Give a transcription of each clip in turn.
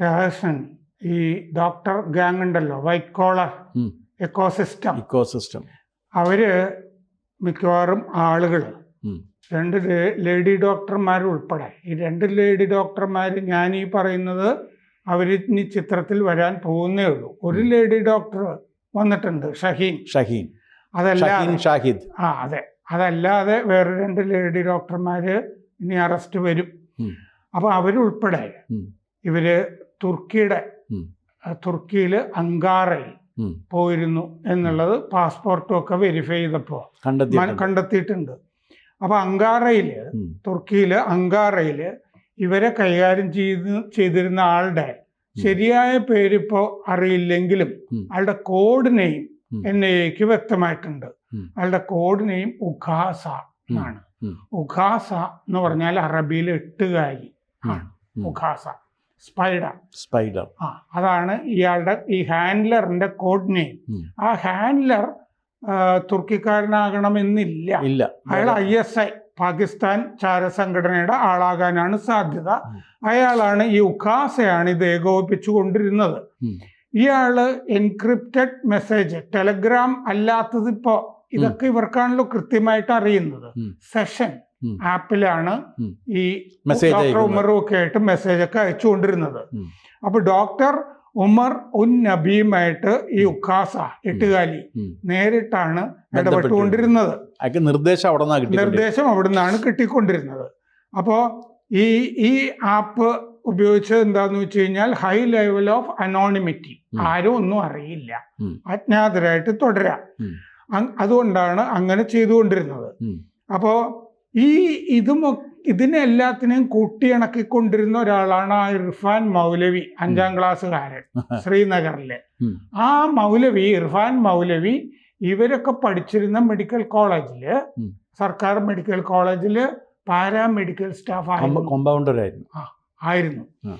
രഹസ്യൻ ഈ doctor gang ഉണ്ടല്ലോ, white collar ecosystem, അവര് മിക്കവാറും ആളുകൾ 2 ലേഡി ഡോക്ടർമാർ ഉൾപ്പെടെ, ഈ 2 ലേഡി ഡോക്ടർമാർ ഞാൻ ഈ പറയുന്നത് അവർ ഇനി ചിത്രത്തിൽ വരാൻ പോകുന്നേ ഉള്ളൂ. ഒരു ലേഡി ഡോക്ടർ വന്നിട്ടുണ്ട്, ഷഹീൻ. അതെ, അതല്ലാതെ വേറെ 2 ലേഡി ഡോക്ടർമാർ ഇനി അറസ്റ്റ് വരും. അപ്പോൾ അവരുൾപ്പെടെ ഇവര് തുർക്കിയിൽ അങ്കാറയിൽ പോയിരുന്നു എന്നുള്ളത് പാസ്പോർട്ടും ഒക്കെ വെരിഫൈ ചെയ്തപ്പോൾ കണ്ടെത്തിയിട്ടുണ്ട്. അപ്പോൾ തുർക്കിയില് അങ്കാറയിൽ ഇവരെ കൈകാര്യം ചെയ്തിരുന്ന ആളുടെ ശരിയായ പേരിപ്പോൾ അറിയില്ലെങ്കിലും അയാളുടെ കോഡ് നെയിം NIAക്ക് വ്യക്തമായിട്ടുണ്ട്. അയാളുടെ കോഡ് നെയിം ഉഖാസ എന്നാണ്. ഉഖാസ എന്ന് പറഞ്ഞാൽ അറബിയിൽ 8 ആണ്. ഉഖാസ, സ്പൈഡർ. അതാണ് ഇയാളുടെ ഈ ഹാൻഡ്ലറിന്റെ കോഡ് നെയിം. ആ ഹാൻഡ്ലർ തുർക്കിക്കാരനാകണമെന്നില്ല. അയാൾ ISI പാകിസ്ഥാൻ ചാരസംഘടനയുടെ ആളാകാനാണ് സാധ്യത. അയാളാണ് ഈ ഉഖാസയാണ് ഇത് ഏകോപിപ്പിച്ചുകൊണ്ടിരുന്നത്. ഇയാള് എൻക്രിപ്റ്റഡ് മെസ്സേജ്, ടെലഗ്രാം അല്ലാത്തത് ഇപ്പോ ഇതൊക്കെ ഇവർക്കാണല്ലോ കൃത്യമായിട്ട് അറിയുന്നത്. സെഷൻ ആപ്പിലാണ് ഈ ഡോക്ടർ ഉമറും ഒക്കെ ആയിട്ട് മെസ്സേജ് ഒക്കെ അയച്ചുകൊണ്ടിരുന്നത്. അപ്പൊ ഡോക്ടർ ഉമർ ഉൻ നബിയുമായിട്ട് ഈ ഉഖാസ 8 നേരിട്ടാണ് ഇടപെട്ടുകൊണ്ടിരുന്നത്. നിർദ്ദേശം അവിടെ നിന്നാണ് കിട്ടിക്കൊണ്ടിരുന്നത്. അപ്പോൾ ഈ ആപ്പ് ഉപയോഗിച്ചത് എന്താന്ന് വെച്ച് കഴിഞ്ഞാൽ ഹൈ ലെവൽ ഓഫ് അനോണിമിറ്റി, ആരും ഒന്നും അറിയില്ല, അജ്ഞാതരായിട്ട് തുടരാം. അതുകൊണ്ടാണ് അങ്ങനെ ചെയ്തുകൊണ്ടിരുന്നത്. അപ്പോൾ ഇതിനെല്ലാത്തിനെയും കൂട്ടിയിണക്കിക്കൊണ്ടിരുന്ന ഒരാളാണ് ആ ഇർഫാൻ മൗലവി, 5ാം ക്ലാസ്സുകാരൻ, ശ്രീനഗറിലെ. ആ ഇർഫാൻ മൗലവി ഇവരൊക്കെ പഠിച്ചിരുന്ന മെഡിക്കൽ കോളേജില്, സർക്കാർ മെഡിക്കൽ കോളേജില് പാരാമെഡിക്കൽ സ്റ്റാഫ് ആയിരുന്നു.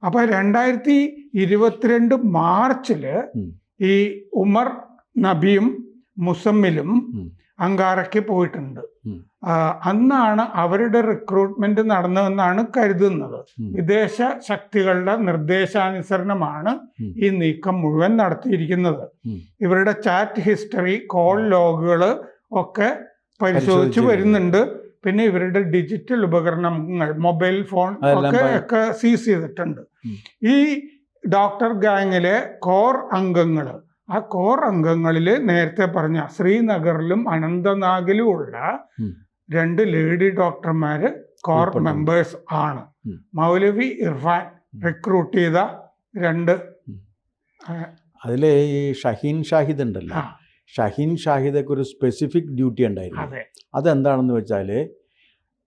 അപ്പൊ 2022 മാർച്ചില് ഈ ഉമർ നബിയും മുസമ്മിലും അങ്കാറയ്ക്ക് പോയിട്ടുണ്ട്. അന്നാണ് അവരുടെ റിക്രൂട്ട്മെന്റ് നടന്നതെന്നാണ് കരുതുന്നത്. വിദേശ ശക്തികളുടെ നിർദ്ദേശാനുസരണമാണ് ഈ നീക്കം മുഴുവൻ നടത്തിയിരിക്കുന്നത്. ഇവരുടെ ചാറ്റ് ഹിസ്റ്ററി, കോൾ ലോഗുകൾ ഒക്കെ പരിശോധിച്ച് വരുന്നുണ്ട്. പിന്നെ ഇവരുടെ ഡിജിറ്റൽ ഉപകരണങ്ങൾ, മൊബൈൽ ഫോൺ ഒക്കെ സീസ് ചെയ്തിട്ടുണ്ട്. ഈ ഡോക്ടർ ഗാങ്ങിലെ കോർ അംഗങ്ങൾ, ആ കോർ അംഗങ്ങളിൽ നേരത്തെ പറഞ്ഞ ശ്രീനഗറിലും അനന്തനാഗിലും ഉള്ള 2 ലേഡി ഡോക്ടർമാര് കോർ മെമ്പേഴ്സ് ആണ്. മൗലവി ഇർഫാൻ റിക്രൂട്ട് ചെയ്ത 2. അതിലെ ഈ ഷഹീദ് ഉണ്ടല്ലോ, ഷാഹിദൊക്കെ ഒരു സ്പെസിഫിക് ഡ്യൂട്ടി ഉണ്ടായിരുന്നു. അതെന്താണെന്ന് വെച്ചാൽ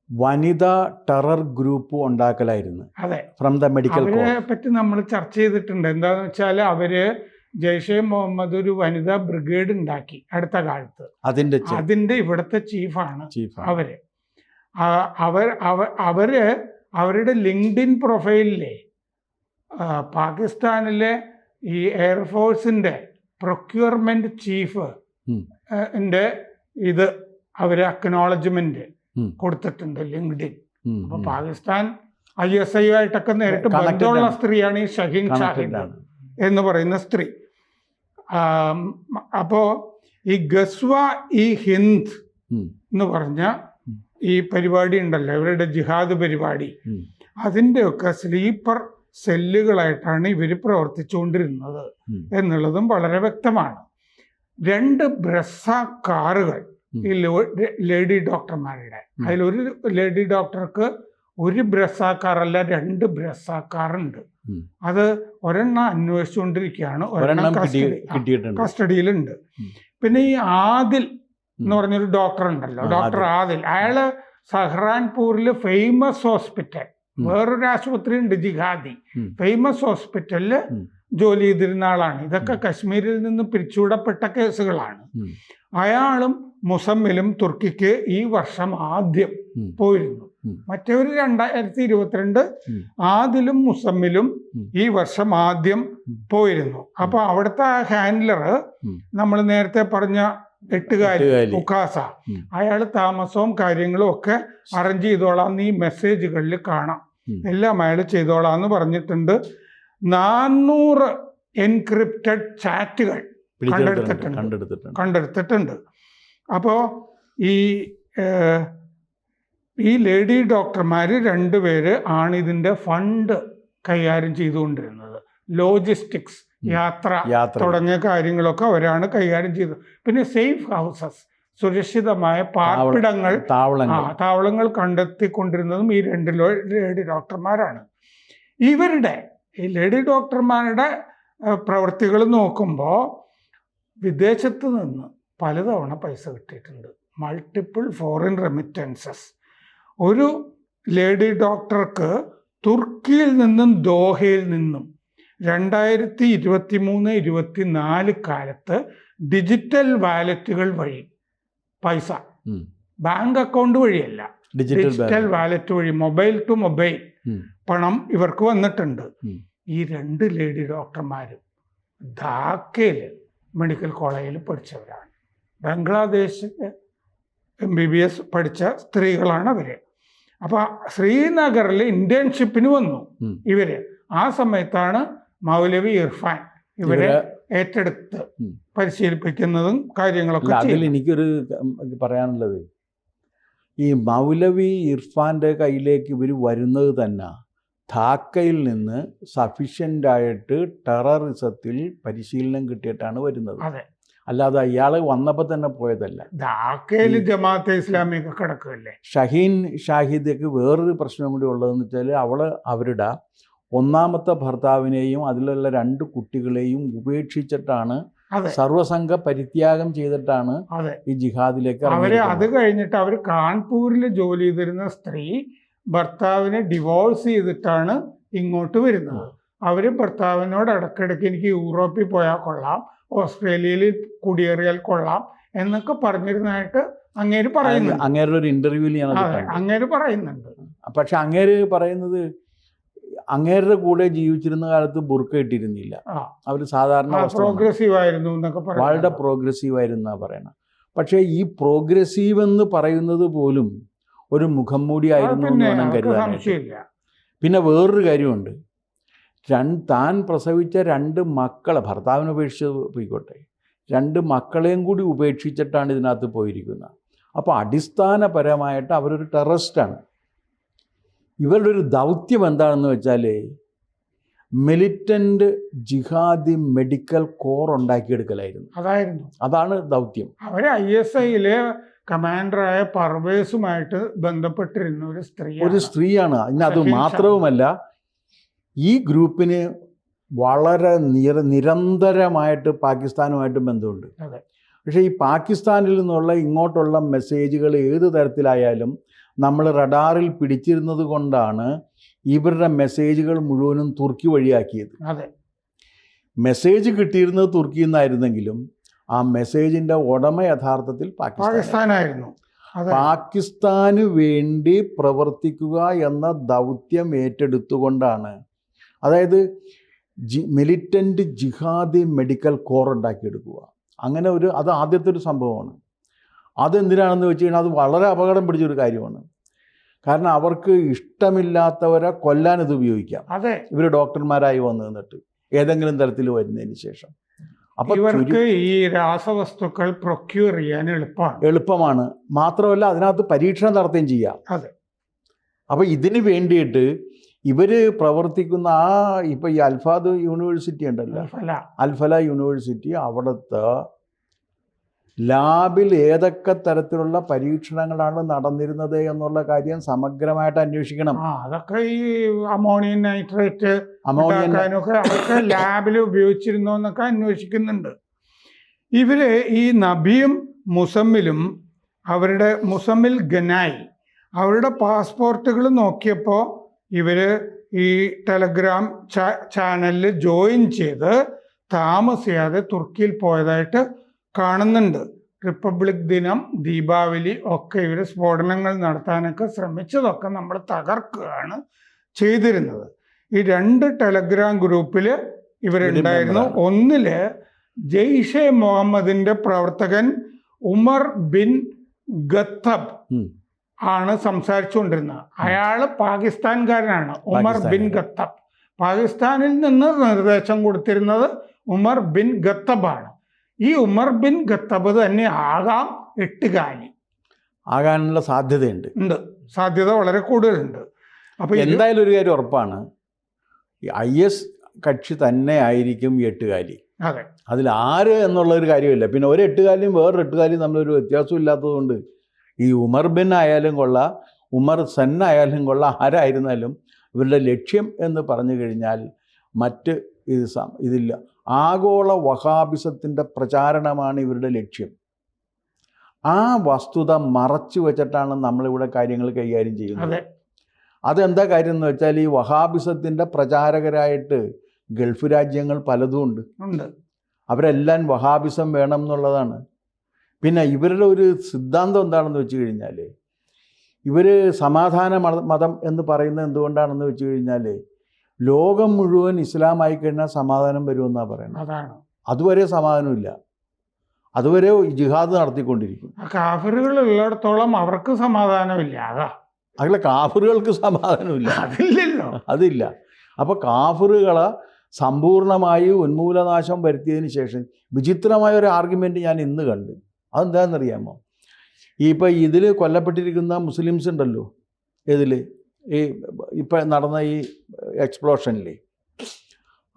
വനിതാ ടെറർ ഗ്രൂപ്പ് ഉണ്ടാക്കലായിരുന്നു. ഫ്രം ദ മെഡിക്കൽ കോർ പറ്റി നമ്മൾ ചർച്ച ചെയ്തിട്ടുണ്ട്. എന്താന്ന് വെച്ചാൽ അവര് ജയ്ഷെ മുഹമ്മദ് ഒരു വനിതാ ബ്രിഗേഡ് ഉണ്ടാക്കി അടുത്ത കാലത്ത്. അതിന്റെ ഇവിടുത്തെ ചീഫാണ് അവര്. അവരുടെ ലിങ്ക്ഡിൻ പ്രൊഫൈലിലെ പാകിസ്ഥാനിലെ ഈ എയർഫോഴ്സിന്റെ പ്രൊക്യൂർമെന്റ് ചീഫ് ഇത് അവര് അക്നോളജ്മെന്റ് കൊടുത്തിട്ടുണ്ട് ലിങ്ക്ഡിൻ. അപ്പൊ പാകിസ്ഥാൻ ISI ആയിട്ടൊക്കെ നേരിട്ട് ബന്ധമുള്ള സ്ത്രീയാണ് ഈ ഷാഹിദ് എന്ന് പറയുന്ന സ്ത്രീ. അപ്പോ ഈ ഗസ്വ ഇ ഹിന്ദ് എന്ന് പറഞ്ഞ ഈ പരിപാടി ഉണ്ടല്ലോ, ഇവരുടെ ജിഹാദ് പരിപാടി, അതിൻ്റെയൊക്കെ സ്ലീപ്പർ സെല്ലുകളായിട്ടാണ് ഇവർ പ്രവർത്തിച്ചുകൊണ്ടിരുന്നത് എന്നുള്ളതും വളരെ വ്യക്തമാണ്. 2 ബ്രസ കാറുകൾ ഈ ലേഡി ഡോക്ടർമാരുടെ, അതിലൊരു ലേഡി ഡോക്ടർക്ക് 1 ബ്രസ കാറല്ല 2 ബ്രസ കാറുണ്ട്. അത് ഒരെണ്ണം അന്വേഷിച്ചുകൊണ്ടിരിക്കുകയാണ്, ഒരെണ്ണം കസ്റ്റഡിയിലുണ്ട്. പിന്നെ ഈ ആദിൽ എന്ന് പറഞ്ഞൊരു ഡോക്ടർ ഉണ്ടല്ലോ, ഡോക്ടർ ആദിൽ, അയാള് സഹ്റാൻപൂരില് ഫേമസ് ഹോസ്പിറ്റൽ, വേറൊരു ആശുപത്രി ഉണ്ട് ജിഹാദി, ഫേമസ് ഹോസ്പിറ്റലില് ജോലി ചെയ്തിരുന്ന ആളാണ്. ഇതൊക്കെ കശ്മീരിൽ നിന്ന് പിരിച്ചുവിടപ്പെട്ട കേസുകളാണ്. അയാളും മുസമ്മിലും തുർക്കിക്ക് ഈ വർഷം ആദ്യം പോയിരുന്നു. മറ്റവര് 2022 ആദിലും മുസമ്മിലും ഈ വർഷം ആദ്യം പോയിരുന്നു. അപ്പൊ അവിടുത്തെ ആ ഹാൻഡ്ലർ, നമ്മൾ നേരത്തെ പറഞ്ഞ 8 ഉഖാസ, അയാൾ താമസവും കാര്യങ്ങളും ഒക്കെ അറേഞ്ച് ചെയ്തോളാം, ഈ മെസ്സേജുകളിൽ കാണാം, എല്ലാം അയാൾ ചെയ്തോളാന്ന് പറഞ്ഞിട്ടുണ്ട്. 400 എൻക്രിപ്റ്റഡ് ചാറ്റുകൾ കണ്ടെടുത്തിട്ടുണ്ട്. അപ്പോൾ ഈ ലേഡി ഡോക്ടർമാർ 2 പേര് ആണ് ഇതിൻ്റെ ഫണ്ട് കൈകാര്യം ചെയ്തുകൊണ്ടിരുന്നത്. ലോജിസ്റ്റിക്സ്, യാത്ര തുടങ്ങിയ കാര്യങ്ങളൊക്കെ അവരാണ് കൈകാര്യം ചെയ്തത്. പിന്നെ സേഫ് ഹൗസസ്, സുരക്ഷിതമായ പാർപ്പിടങ്ങൾ, താവളങ്ങൾ കണ്ടെത്തിക്കൊണ്ടിരുന്നതും ഈ 2 ലേഡി ഡോക്ടർമാരാണ്. ഇവരുടെ ഈ ലേഡി ഡോക്ടർമാരുടെ പ്രവൃത്തികൾ നോക്കുമ്പോൾ വിദേശത്ത് നിന്ന് പലതവണ പൈസ കിട്ടിയിട്ടുണ്ട്. Multiple foreign remittances. ഒരു ലേഡി ഡോക്ടർക്ക് തുർക്കിയിൽ നിന്നും ദോഹയിൽ നിന്നും 2023-24 കാലത്ത് ഡിജിറ്റൽ വാലറ്റുകൾ വഴി പൈസ, ബാങ്ക് അക്കൗണ്ട് വഴിയല്ല, ഡിജിറ്റൽ വാലറ്റ് വഴി, മൊബൈൽ ടു മൊബൈൽ പണം ഇവർക്ക് വന്നിട്ടുണ്ട്. ഈ 2 ലേഡി ഡോക്ടർമാരും ധാക്കയിൽ മെഡിക്കൽ കോളേജിൽ പഠിച്ചവരാണ്. ബംഗ്ലാദേശിൽ MBBS പഠിച്ച സ്ത്രീകളാണ് അവർ. അപ്പോൾ ശ്രീനഗറിൽ ഇന്റേൺഷിപ്പിന് വന്നു ഇവര്. ആ സമയത്താണ് മൗലവി ഇർഫാൻ ഇവരെ ഏറ്റെടുത്ത് പരിശീലിപ്പിക്കുന്നതും കാര്യങ്ങളൊക്കെ. അതിൽ എനിക്കൊരു പറയാനുള്ളത്, ഈ മൗലവി ഇർഫാൻ്റെ കയ്യിലേക്ക് ഇവർ വരുന്നത് തന്നെ ധാക്കയിൽ നിന്ന് സഫീഷ്യൻ്റായിട്ട് ടെററിസത്തിൽ പരിശീലനം കിട്ടിയിട്ടാണ് വരുന്നത്. അല്ലാതെ അയാൾ വന്നപ്പോൾ തന്നെ പോയതല്ല. ധാക്കയിൽ ജമാഅത്തെ ഇസ്ലാമിയൊക്കെ കിടക്കുകയല്ലേ. ഷഹീൻ ഷാഹിദയ്ക്ക് വേറൊരു പ്രശ്നം കൂടി ഉള്ളതെന്ന് വെച്ചാൽ അവരുടെ 1ാമത്തെ ഭർത്താവിനെയും അതിലുള്ള 2 കുട്ടികളെയും ഉപേക്ഷിച്ചിട്ടാണ്, സർവസംഘ പരിത്യാഗം ചെയ്തിട്ടാണ് ഈ ജിഹാദിലേക്ക് അത് കഴിഞ്ഞിട്ട് അവർ കാൺപൂരിൽ ജോലി ചെയ്തിരുന്ന സ്ത്രീ ഭർത്താവിനെ ഡിവോഴ്സ് ചെയ്തിട്ടാണ് ഇങ്ങോട്ട് വരുന്നത്. അവർ ഭർത്താവിനോട് ഇടയ്ക്കിടയ്ക്ക് എനിക്ക് യൂറോപ്പിൽ പോയാൽ കൊള്ളാം, ഓസ്ട്രേലിയയിൽ കുടിയേറിയാൽ കൊള്ളാം എന്നൊക്കെ പറഞ്ഞിരുന്നതായിട്ട് അങ്ങേര് പറയുന്നുണ്ട്. അങ്ങേരുടെ ഒരു ഇന്റർവ്യൂവിൽ അങ്ങേര് പറയുന്നുണ്ട്. പക്ഷെ അങ്ങേര് പറയുന്നത് അങ്ങേരുടെ കൂടെ ജീവിച്ചിരുന്ന കാലത്ത് ബുർക്ക ഇട്ടിരുന്നില്ല. അവർ സാധാരണ പ്രോഗ്രസീവ് ആയിരുന്നു എന്നൊക്കെ വളരെ പ്രോഗ്രസീവ് ആയിരുന്നാ പറയണം. പക്ഷേ ഈ പ്രോഗ്രസീവ് എന്ന് പറയുന്നത് പോലും ഒരു മുഖം മൂടി ആയിരുന്നു എന്ന് വേണം കരുതാനായിട്ട്. പിന്നെ വേറൊരു കാര്യമുണ്ട്, താൻ പ്രസവിച്ച 2 മക്കളെ, ഭർത്താവിനെ ഉപേക്ഷിച്ച് പോയിക്കോട്ടെ, 2 മക്കളെയും കൂടി ഉപേക്ഷിച്ചിട്ടാണ് ഇതിനകത്ത് പോയിരിക്കുന്നത്. അപ്പോൾ അടിസ്ഥാനപരമായിട്ട് അവരൊരു ടെററിസ്റ്റാണ്. ഇവരുടെ ഒരു ദൗത്യം എന്താണെന്ന് വെച്ചാൽ മിലിറ്റൻ്റ് ജിഹാദി മെഡിക്കൽ കോർ ഉണ്ടാക്കിയെടുക്കലായിരുന്നു. അതാണ് ദൗത്യം. അവർ ISIയിലെ കമാൻഡറായ പർവേസുമായിട്ട് ബന്ധപ്പെട്ടിരുന്ന ഒരു സ്ത്രീയാണ്. അത് മാത്രവുമല്ല, ഈ ഗ്രൂപ്പിന് വളരെ നിരന്തരമായിട്ട് പാകിസ്ഥാനുമായിട്ട് ബന്ധമുണ്ട്. പക്ഷേ ഈ പാകിസ്ഥാനിൽ നിന്നുള്ള ഇങ്ങോട്ടുള്ള മെസ്സേജുകൾ ഏത് തരത്തിലായാലും നമ്മൾ റഡാറിൽ പിടിച്ചിരുന്നത് കൊണ്ടാണ് ഇവരുടെ മെസ്സേജുകൾ മുഴുവനും തുർക്കി വഴിയാക്കിയത്. മെസ്സേജ് കിട്ടിയിരുന്നത് തുർക്കിയിൽ നിന്നായിരുന്നെങ്കിലും ആ മെസ്സേജിൻ്റെ ഉടമ യഥാർത്ഥത്തിൽ പാകിസ്ഥാനായിരുന്നു. പാകിസ്ഥാന് വേണ്ടി പ്രവർത്തിക്കുക എന്ന ദൗത്യം ഏറ്റെടുത്തുകൊണ്ടാണ്, അതായത് മിലിറ്റൻ്റ് ജിഹാദി മെഡിക്കൽ കോർ ഉണ്ടാക്കിയെടുക്കുക. അങ്ങനെ അത് ആദ്യത്തെ ഒരു സംഭവമാണ്. അതെന്തിനാണെന്ന് വെച്ച് കഴിഞ്ഞാൽ അത് വളരെ അപകടം പിടിച്ചൊരു കാര്യമാണ്. കാരണം അവർക്ക് ഇഷ്ടമില്ലാത്തവരെ കൊല്ലാൻ ഇത് ഉപയോഗിക്കാം. ഇവർ ഡോക്ടർമാരായി വന്നു നിന്നിട്ട് ഏതെങ്കിലും തരത്തിൽ വരുന്നതിന് ശേഷം. അപ്പോൾ ഇവർക്ക് ഈ രാസവസ്തുക്കൾ പ്രൊക്യൂർ ചെയ്യാൻ എളുപ്പമാണ്. മാത്രമല്ല അതിനകത്ത് പരീക്ഷണം നടത്തുകയും ചെയ്യാം. അപ്പോൾ ഇതിന് വേണ്ടിയിട്ട് ഇവർ പ്രവർത്തിക്കുന്ന ഇപ്പോൾ ഈ അൽഫാദ് യൂണിവേഴ്സിറ്റി ഉണ്ടല്ലോ, അൽഫല യൂണിവേഴ്സിറ്റി, അവിടുത്തെ ലാബിൽ ഏതൊക്കെ തരത്തിലുള്ള പരീക്ഷണങ്ങളാണ് നടന്നിരുന്നത് എന്നുള്ള കാര്യം സമഗ്രമായിട്ട് അന്വേഷിക്കണം. അതൊക്കെ ഈ അമോണിയം നൈട്രേറ്റ് അതൊക്കെ ലാബിൽ ഉപയോഗിച്ചിരുന്നോ എന്നൊക്കെ അന്വേഷിക്കുന്നുണ്ട്. ഇവര് ഈ നബിയും മുസമ്മിലും അവരുടെ മുസമ്മിൽ ഗനായി അവരുടെ പാസ്പോർട്ടുകൾ നോക്കിയപ്പോൾ ഇവര് ഈ ടെലഗ്രാം ചാനലിൽ ജോയിൻ ചെയ്ത് താമസിയാതെ തുർക്കിയിൽ പോയതായിട്ട് കാണുന്നുണ്ട്. റിപ്പബ്ലിക് ദിനം, ദീപാവലി ഒക്കെ ഇവർ സ്ഫോടനങ്ങൾ നടത്താനൊക്കെ ശ്രമിച്ചതൊക്കെ നമ്മൾ തകർക്കുകയാണ് ചെയ്തിരുന്നത്. ഈ 2 ടെലഗ്രാം ഗ്രൂപ്പിൽ ഇവരുണ്ടായിരുന്നു. ഒന്നില് ജെയ്ഷെ മുഹമ്മദിന്റെ പ്രവർത്തകൻ ഉമർ ബിൻ ഖത്തബ് ആണ് സംസാരിച്ചുകൊണ്ടിരുന്നത്. അയാൾ പാകിസ്ഥാൻകാരനാണ്. ഉമർ ബിൻ ഖത്തബ് പാകിസ്ഥാനിൽ നിന്ന് നിർദ്ദേശം കൊടുത്തിരുന്നത് ഉമർ ബിൻ ഖത്തബാണ്. ഈ ഉമർ ബിൻ ഖത്തബ് തന്നെ ആകാം എട്ടുകാലി. ആകാനുള്ള സാധ്യതയുണ്ട്, സാധ്യത വളരെ കൂടുതലുണ്ട്. അപ്പോൾ എന്തായാലും ഒരു കാര്യം ഉറപ്പാണ്, IS കക്ഷി തന്നെ ആയിരിക്കും ഈ എട്ടുകാലി. അതെ, അതിൽ ആര് എന്നുള്ളൊരു കാര്യമില്ല. പിന്നെ ഒരു എട്ടുകാലിയും വേറൊരു എട്ടുകാലിയും തമ്മിലൊരു വ്യത്യാസം ഇല്ലാത്തതുകൊണ്ട് ഈ ഉമർ ബിൻ ആയാലും കൊള്ളാം, ഉമർ സൻ ആയാലും കൊള്ളാം, ആരായിരുന്നാലും ഇവരുടെ ലക്ഷ്യം എന്ന് പറഞ്ഞു കഴിഞ്ഞാൽ മറ്റ് ഇതില്ല, ആഗോള വഹാബിസത്തിൻ്റെ പ്രചാരണമാണ് ഇവരുടെ ലക്ഷ്യം. ആ വസ്തുത മറച്ചു വെച്ചിട്ടാണ് നമ്മളിവിടെ കാര്യങ്ങൾ കൈകാര്യം ചെയ്യുന്നത്. അതെന്താ കാര്യം എന്ന് വെച്ചാൽ ഈ വഹാബിസത്തിൻ്റെ പ്രചാരകരായിട്ട് ഗൾഫ് രാജ്യങ്ങൾ പലതും ഉണ്ട്. അവരെല്ലാം വഹാബിസം വേണം എന്നുള്ളതാണ്. പിന്നെ ഇവരുടെ ഒരു സിദ്ധാന്തം എന്താണെന്ന് വെച്ച് കഴിഞ്ഞാൽ, ഇവർ സമാധാന മതം എന്ന് പറയുന്നത് എന്തുകൊണ്ടാണെന്ന് വെച്ച് കഴിഞ്ഞാൽ, ലോകം മുഴുവൻ ഇസ്ലാമായി കഴിഞ്ഞാൽ സമാധാനം വരുമെന്നാണ് പറയുന്നത്. അതുവരെ സമാധാനമില്ല, അതുവരെ ജിഹാദ് നടത്തിക്കൊണ്ടിരിക്കും. കാഫിറുകൾ ഉള്ളിടത്തോളം അവർക്ക് സമാധാനമില്ല. അതിലെ കാഫിറുകൾക്ക് സമാധാനമില്ല, അതില്ല. അപ്പോൾ കാഫിറുകളെ സമ്പൂർണ്ണമായി ഉന്മൂലനാശം വരുത്തിയതിന് ശേഷം വിചിത്രമായ ഒരു ആർഗ്യുമെൻറ്റ് ഞാൻ ഇന്ന് കണ്ടു. അതെന്താണെന്നറിയാമോ? ഇപ്പോൾ ഇതിൽ കൊല്ലപ്പെട്ടിരിക്കുന്ന മുസ്ലിംസ് ഉണ്ടല്ലോ, ഇതിൽ ഈ ഇപ്പം നടന്ന ഈ എക്സ്പ്ലോഷനിൽ,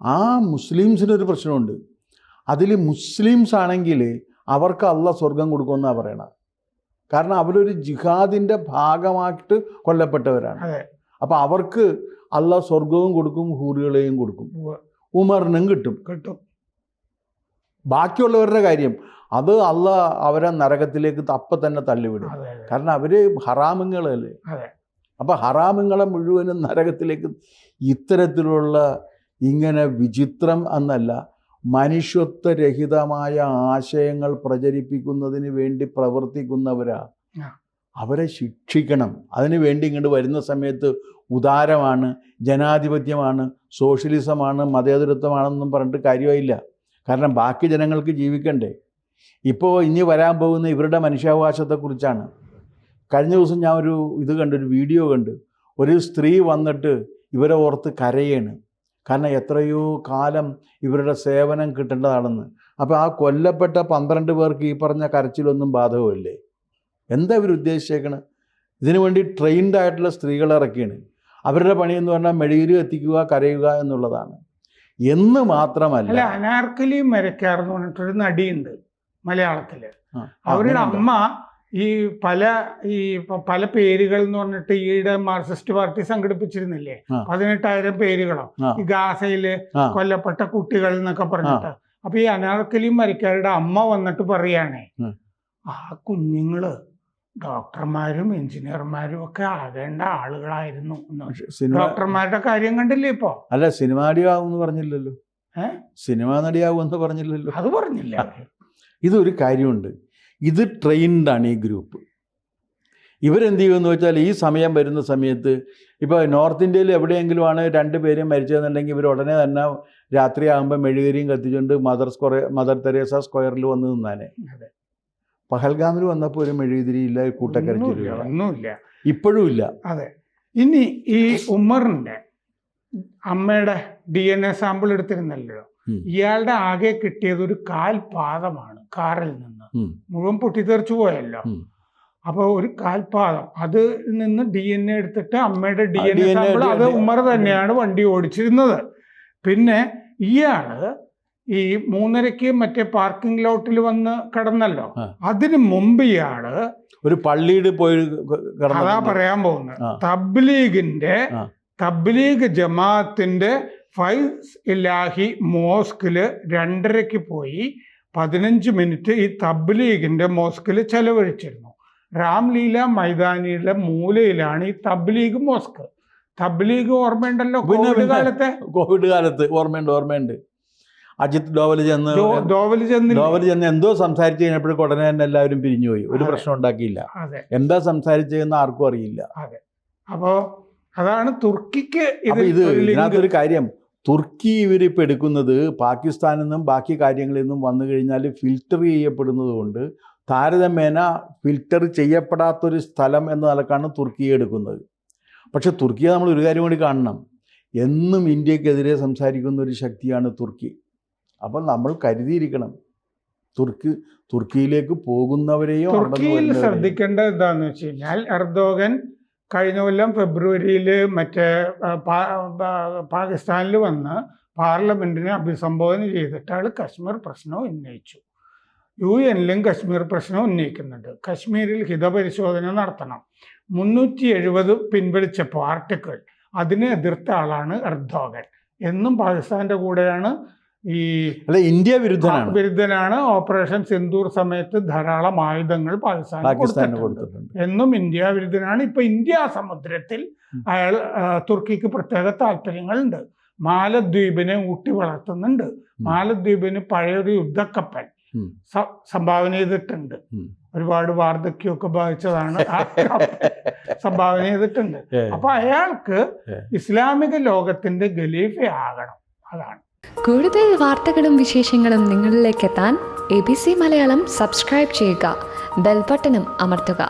ആ മുസ്ലിംസിനൊരു പ്രശ്നമുണ്ട്. അതിൽ മുസ്ലിംസ് ആണെങ്കിൽ അവർക്ക് അള്ളാഹ് സ്വർഗം കൊടുക്കുമെന്നാണ് പറയണത്. കാരണം അവരൊരു ജിഹാദിൻ്റെ ഭാഗമായിട്ട് കൊല്ലപ്പെട്ടവരാണ്. അപ്പോൾ അവർക്ക് അള്ളാഹ് സ്വർഗവും കൊടുക്കും, ഹൂറുകളെയും കൊടുക്കും, ഉമറിനും കിട്ടും. ബാക്കിയുള്ളവരുടെ കാര്യം അത് അള്ളാഹ് അവരെ നരകത്തിലേക്ക് അപ്പം തന്നെ തള്ളിവിടും. കാരണം അവർ ഹറാമുകളല്ലേ. അപ്പം ഹറാമുകളെ മുഴുവനും നരകത്തിലേക്ക് ഇത്തരത്തിലുള്ള ഇങ്ങനെ വിചിത്രം എന്നല്ല, മനുഷ്യത്വരഹിതമായ ആശയങ്ങൾ പ്രചരിപ്പിക്കുന്നതിന് വേണ്ടി പ്രവർത്തിക്കുന്നവരാ. അവരെ ശിക്ഷിക്കണം. അതിനു വേണ്ടി ഇങ്ങോട്ട് വരുന്ന സമയത്ത് ഉദാരമാണ്, ജനാധിപത്യമാണ്, സോഷ്യലിസമാണ്, മതേതരത്വമാണെന്നും പറഞ്ഞിട്ട് കാര്യമായില്ല. കാരണം ബാക്കി ജനങ്ങൾക്ക് ജീവിക്കണ്ടേ. ഇപ്പോൾ ഇനി വരാൻ പോകുന്ന ഇവരുടെ മനുഷ്യാവകാശത്തെക്കുറിച്ചാണ്. കഴിഞ്ഞ ദിവസം ഞാൻ ഒരു വീഡിയോ കണ്ട്. ഒരു സ്ത്രീ വന്നിട്ട് ഇവരെ ഓർത്ത് കരയാണ്. കാരണം എത്രയോ കാലം ഇവരുടെ സേവനം കിട്ടേണ്ടതാണെന്ന്. അപ്പോൾ ആ കൊല്ലപ്പെട്ട 12 പേർക്ക് ഈ പറഞ്ഞ കരച്ചിലൊന്നും ബാധകമല്ലേ? എന്താ ഇവർ ഉദ്ദേശിച്ചേക്കണത്? ഇതിനു വേണ്ടി ട്രെയിൻഡ് ആയിട്ടുള്ള സ്ത്രീകളെ ഇറക്കിയാണ്. അവരുടെ പണിയെന്ന് പറഞ്ഞാൽ മെഴുകുതിരി കത്തിക്കുക, കരയുക എന്നുള്ളതാണ്. എന്ന് മാത്രമല്ല, അനാർക്കലി മരക്കാർ എന്ന് പറഞ്ഞിട്ടൊരു നടിയുണ്ട് മലയാളത്തിൽ. അവരുടെ അമ്മ ഈ പല പേരുകൾ എന്ന് പറഞ്ഞിട്ട് ഈയിടെ മാർക്സിസ്റ്റ് പാർട്ടി സംഘടിപ്പിച്ചിരുന്നില്ലേ, 18,000 പേരുകളോ ഈ ഗാസയില് കൊല്ലപ്പെട്ട കുട്ടികൾ എന്നൊക്കെ പറഞ്ഞിട്ട്. അപ്പൊ ഈ അനാർക്കലി മരക്കാരുടെ അമ്മ വന്നിട്ട് പറയുകയാണേ, ആ കുഞ്ഞുങ്ങള് ഡോക്ടർമാരും എഞ്ചിനീയർമാരും ഒക്കെ ആകേണ്ട ആളുകളായിരുന്നു. ഡോക്ടർമാരുടെ കാര്യം കണ്ടില്ലേ ഇപ്പോ? അല്ല, സിനിമ നടിയാവുമെന്ന് പറഞ്ഞില്ലല്ലോ. സിനിമ നടിയാവുമെന്ന് പറഞ്ഞില്ലല്ലോ. അത് പറഞ്ഞില്ല. ഇതൊരു കാര്യമുണ്ട്, ഇത് ട്രെയിൻഡാണ് ഈ ഗ്രൂപ്പ്. ഇവരെന്ത് ചെയ്യുമെന്ന് വെച്ചാൽ, ഈ സമയം വരുന്ന സമയത്ത് ഇപ്പോൾ നോർത്ത് ഇന്ത്യയിൽ എവിടെയെങ്കിലും ആണ് 2 പേരും മരിച്ചതെന്നുണ്ടെങ്കിൽ ഇവർ ഉടനെ തന്നെ രാത്രിയാകുമ്പോൾ മെഴുകുതിരിയും കത്തിച്ചുകൊണ്ട് മദർ തെരേസ സ്ക്വയറിൽ വന്ന് നിന്നാനെ. പഹൽഗാമിൽ വന്നപ്പോൾ ഒരു മെഴുകുതിരിയില്ല, കൂട്ടക്കരച്ചില്ല, ഒന്നുമില്ല, ഇപ്പോഴും ഇല്ല. അതെ. ഇനി ഈ ഉമറിന്റെ അമ്മയുടെ DNA സാമ്പിൾ എടുത്തിരുന്നല്ലോ, ഇയാളുടെ ആകെ കിട്ടിയത് ഒരു കാൽപാദമാണ്. കാറിൽ നിന്ന് മുഴുവൻ പൊട്ടിത്തെറിച്ചു പോയല്ലോ. അപ്പോൾ ഒരു കാൽപാദം, അതിൽ നിന്ന് DNA എടുത്തിട്ട് അമ്മയുടെ DNA സാമ്പിൾ, അത് ഉമർ തന്നെയാണ് വണ്ടി ഓടിച്ചിരുന്നത്. പിന്നെ ഇയാള് ഈ 3:30 മറ്റേ പാർക്കിംഗ് ലോട്ടിൽ വന്ന് കിടന്നല്ലോ, അതിനു മുമ്പ് ഇയാള് ഒരു പള്ളിയിൽ പോയി, അതാ പറയാൻ പോകുന്നത്, തബ്ലീഗ് ജമാഅത്തിന്റെ ഫൈസ് ഇലാഹി മോസ്കില് 2:30 പോയി 15 മിനിറ്റ് ഈ തബ്ലീഗിന്റെ മോസ്കിൽ ചെലവഴിച്ചിരുന്നു. രാംലീല മൈതാനിയുടെ മൂലയിലാണ് ഈ തബ്ലീഗ് മോസ്ക്. തബ്ലീഗ് ഓർമ്മയുണ്ടല്ലോ, കോവിഡ് കാലത്ത് ഓർമ്മയുണ്ട്. അജിത് ഡോവൽ ചെന്ന് എന്തോ സംസാരിച്ച് കഴിഞ്ഞപ്പോഴേക്കും ഉടനെ തന്നെ എല്ലാവരും പിരിഞ്ഞുപോയി. ഒരു പ്രശ്നം ഉണ്ടാക്കിയില്ല. എന്താ സംസാരിച്ചതെന്ന് ആർക്കും അറിയില്ല. അപ്പോൾ അതാണ് തുർക്കിക്ക് ഇതിനകത്തൊരു കാര്യം. തുർക്കി ഇവരിപ്പോൾ എടുക്കുന്നത് പാകിസ്ഥാനിൽ നിന്നും ബാക്കി കാര്യങ്ങളിൽ നിന്നും വന്നു കഴിഞ്ഞാൽ ഫിൽറ്റർ ചെയ്യപ്പെടുന്നത് കൊണ്ട് താരതമ്യേന ഫിൽറ്റർ ചെയ്യപ്പെടാത്തൊരു സ്ഥലം എന്ന നിലക്കാണ് തുർക്കിയെ എടുക്കുന്നത്. പക്ഷെ തുർക്കിയെ നമ്മൾ ഒരു കാര്യം കൂടി കാണണം. എന്നും ഇന്ത്യക്കെതിരെ സംസാരിക്കുന്ന ഒരു ശക്തിയാണ് തുർക്കി. അപ്പം നമ്മൾ കരുതിയിരിക്കണം. തുർക്കിയിലേക്ക് പോകുന്നവരെയും തുർക്കിയിൽ ശ്രദ്ധിക്കേണ്ടത് എന്താണെന്ന് വെച്ച് കഴിഞ്ഞാൽ, എർദോഗൻ കഴിഞ്ഞ കൊല്ലം ഫെബ്രുവരിയിൽ മറ്റേ പാകിസ്ഥാനിൽ വന്ന് പാർലമെന്റിനെ അഭിസംബോധന ചെയ്തിട്ട് ആൾ കശ്മീർ പ്രശ്നം ഉന്നയിച്ചു. UN-ലും കശ്മീർ പ്രശ്നം ഉന്നയിക്കുന്നുണ്ട്. കശ്മീരിൽ ഹിതപരിശോധന നടത്തണം. 370 പിൻവലിച്ചപ്പോൾ ആർട്ടിക്കിൾ, അതിനെ എതിർത്ത ആളാണ് എർദോഗൻ. എന്നും പാകിസ്ഥാന്റെ കൂടെയാണ്. ഇന്ത്യ വിരുദ്ധനാണ്. ഓപ്പറേഷൻ സിന്ദൂർ സമയത്ത് ധാരാളം ആയുധങ്ങൾ പാകിസ്ഥാന് കൊടുത്തിട്ടുണ്ട്. എന്നും ഇന്ത്യ വിരുദ്ധനാണ്. ഇപ്പൊ ഇന്ത്യ സമുദ്രത്തിൽ അയാൾ തുർക്കിക്ക് പ്രത്യേക താല്പര്യങ്ങളുണ്ട്. മാലദ്വീപിനെ ഊട്ടി വളർത്തുന്നുണ്ട്. മാലദ്വീപിന് പഴയൊരു യുദ്ധക്കപ്പൽ സംഭാവന ചെയ്തിട്ടുണ്ട്. ഒരുപാട് വാർദ്ധക്യമൊക്കെ ബാധിച്ചതാണ്. സംഭാവന ചെയ്തിട്ടുണ്ട്. അപ്പൊ അയാൾക്ക് ഇസ്ലാമിക ലോകത്തിന്റെ ഖലീഫയാകണം. അതാണ്. കൂടുതൽ വാർത്തകളും വിശേഷങ്ങളും നിങ്ങളിലേക്ക് എത്താൻ ABC മലയാളം സബ്സ്ക്രൈബ് ചെയ്യുക, ബെൽ ബട്ടണും അമർത്തുക.